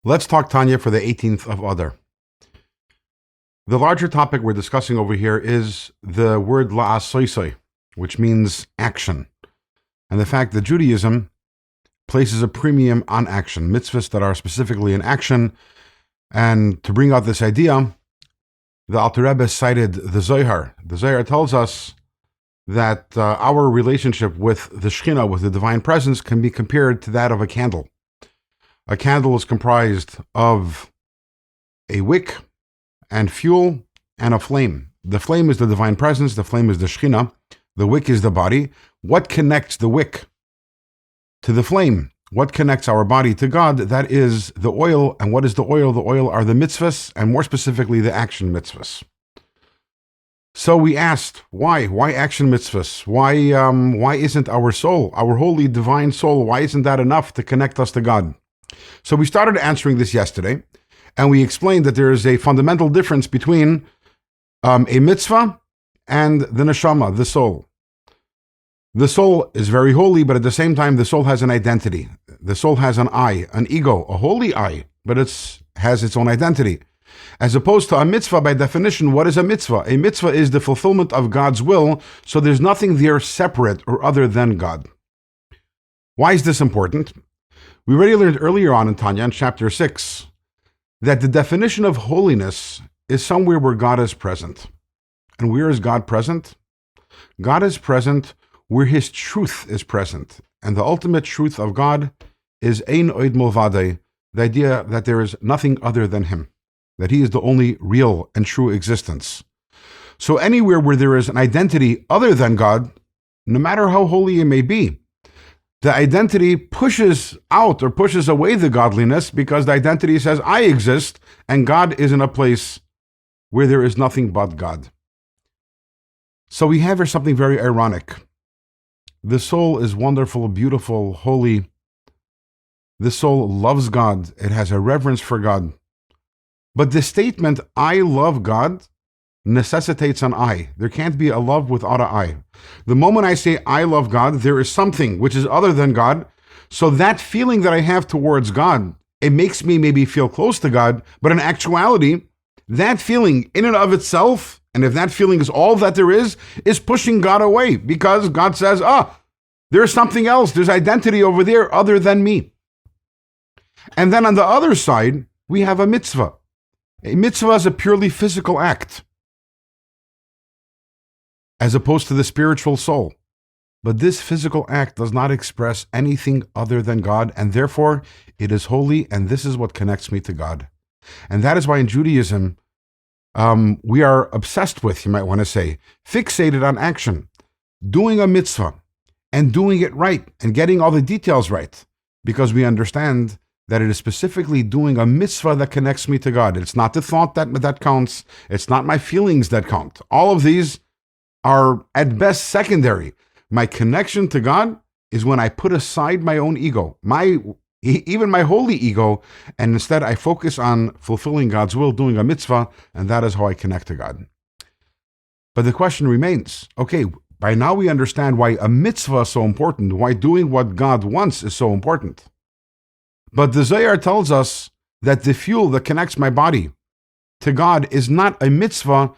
Let's talk Tanya for the 18th of Adar. The larger topic we're discussing over here is the word la'asoisoi, which means action, and the fact that Judaism places a premium on action, mitzvahs that are specifically in action. And to bring out this idea, the Alter Rebbe cited the Zohar. The Zohar tells us that our relationship with the Shekhinah, with the divine presence, can be compared to that of a candle. A candle is comprised of a wick and fuel and a flame. The flame is the divine presence, the flame is the Shekhinah, the wick is the body. What connects the wick to the flame? What connects our body to God? That is the oil. And what is the oil? The oil are the mitzvahs, and more specifically, the action mitzvahs. So we asked, why? Why action mitzvahs? Why isn't our soul, our holy divine soul, why isn't that enough to connect us to God? So we started answering this yesterday, and we explained that there is a fundamental difference between a mitzvah and the neshama, the soul. The soul is very holy, but at the same time, the soul has an identity. The soul has an I, an ego, a holy I, but it has its own identity. As opposed to a mitzvah, by definition, what is a mitzvah? A mitzvah is the fulfillment of God's will, so there's nothing there separate or other than God. Why is this important? We already learned earlier on in Tanya, in chapter 6, that the definition of holiness is somewhere where God is present. And where is God present? God is present where His truth is present. And the ultimate truth of God is Ein Oid Milvadei, the idea that there is nothing other than Him, that He is the only real and true existence. So anywhere where there is an identity other than God, no matter how holy it may be, the identity pushes out or pushes away the godliness, because the identity says, I exist, and God is in a place where there is nothing but God. So we have here something very ironic. The soul is wonderful, beautiful, holy. The soul loves God. It has a reverence for God. But the statement, I love God, necessitates an I. There can't be a love without an I. The moment I say I love God, there is something which is other than God. So that feeling that I have towards God, it makes me maybe feel close to God, but in actuality, that feeling in and of itself, and if that feeling is all that there is pushing God away, because God says, there's something else. There's identity over there other than me. And then on the other side, we have a mitzvah. A mitzvah is a purely physical act, as opposed to the spiritual soul. But this physical act does not express anything other than God, and therefore it is holy, and this is what connects me to God. And that is why in Judaism, we are obsessed with, you might want to say, fixated on action, doing a mitzvah, and doing it right, and getting all the details right, because we understand that it is specifically doing a mitzvah that connects me to God. It's not the thought that counts. It's not my feelings that count. All of these are at best secondary. My connection to God is when I put aside my own ego, even my holy ego, and instead I focus on fulfilling God's will, doing a mitzvah, and that is how I connect to God. But the question remains, okay, by now we understand why a mitzvah is so important, why doing what God wants is so important. But the Zohar tells us that the fuel that connects my body to God is not a mitzvah,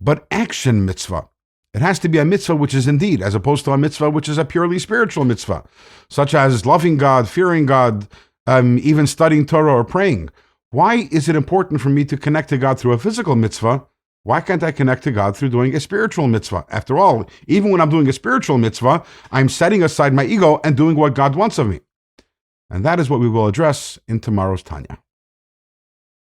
but action mitzvah. It has to be a mitzvah which is indeed, as opposed to a mitzvah which is a purely spiritual mitzvah, such as loving God, fearing God, even studying Torah or praying. Why is it important for me to connect to God through a physical mitzvah? Why can't I connect to God through doing a spiritual mitzvah? After all, even when I'm doing a spiritual mitzvah, I'm setting aside my ego and doing what God wants of me. And that is what we will address in tomorrow's Tanya.